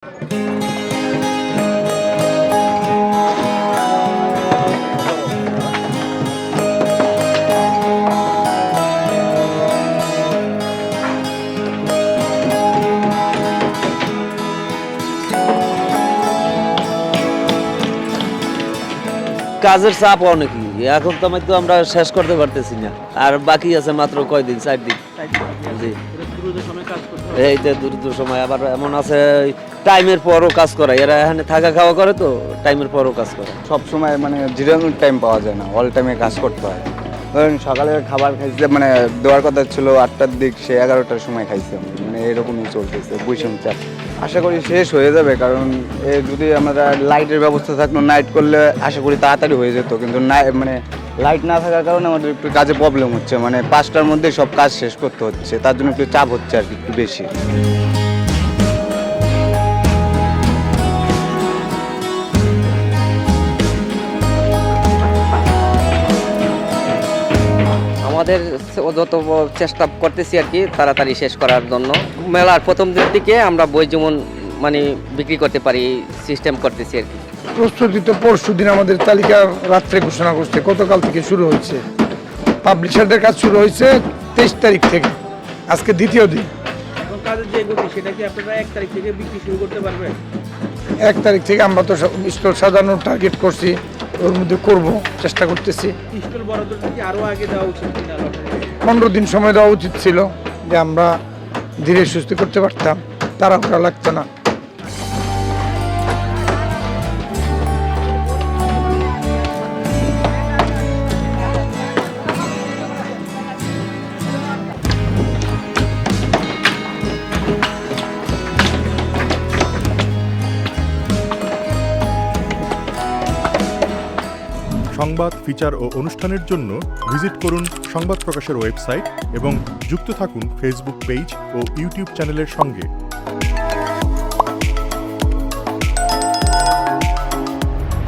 কাজের চাপ অনেকই, এখন তো আমরা শেষ করতে পারতেছি না, আর বাকি আছে মাত্র কয়দিন, 4 দিন। জি, এই তো দ্রুত সময়। আবার এমন আছে টাইমের পরও কাজ করে, এরা এখানে থাকা খাওয়া করে, তো টাইমের পরও কাজ করে। সব সময় মানে জিরানোর টাইম পাওয়া যায় না, অল টাইমে কাজ করতে হয়। ধরেন সকালে খাবার খাইছে, মানে দেওয়ার কথা ছিল 8টার দিক, সে 11টার সময় খাইছে, মানে এরকমই চলতেছে বৈষম্য চাপ। আশা করি শেষ হয়ে যাবে, কারণ যদি আমরা লাইটের ব্যবস্থা থাকতো, নাইট করলে আশা করি তাড়াতাড়ি হয়ে যেত, কিন্তু মানে লাইট না থাকার কারণে আমাদের একটু কাজে প্রবলেম হচ্ছে, মানে 5টার মধ্যে সব কাজ শেষ করতে হচ্ছে, তার জন্য একটু চাপ হচ্ছে আর কি, একটু বেশি। আমাদের যত চেষ্টা করতেছি আর কি তাড়াতাড়ি শেষ করার জন্য। মেলার প্রথম দিন থেকে আমরা বই যেমন মানে বিক্রি করতে পারি সিস্টেম করতেছি আর কি। প্রস্তুতি তো পরশু দিন আমাদের তালিকা রাত্রে ঘোষণা করছে, গতকাল থেকে শুরু হয়েছে। পাবলিশারদের কাজ শুরু হয়েছে 23 তারিখ থেকে, আজকে দ্বিতীয় দিন। কাজের যে গতি সেটা কি আপনারা 1 তারিখ থেকে বিক্রি শুরু করতে পারবেন? 1 তারিখ থেকে আমরা তো স্টল সাজানোর টার্গেট করছি, ওর মধ্যে করব, চেষ্টা করতেছি। স্টল বরাদ্দটা কি আরো আগে দেওয়া উচিত কিনা? 15 দিন সময় দেওয়া উচিত ছিল, যে আমরা ধীরে সুস্থ করতে পারতাম, তাড়াহুড়া লাগতো না। সংবাদ, ফিচার ও অনুষ্ঠানের জন্য ভিজিট করুন সংবাদ প্রকাশের ওয়েবসাইট এবং যুক্ত থাকুন ফেসবুক পেজ ও ইউটিউব চ্যানেলের সঙ্গে।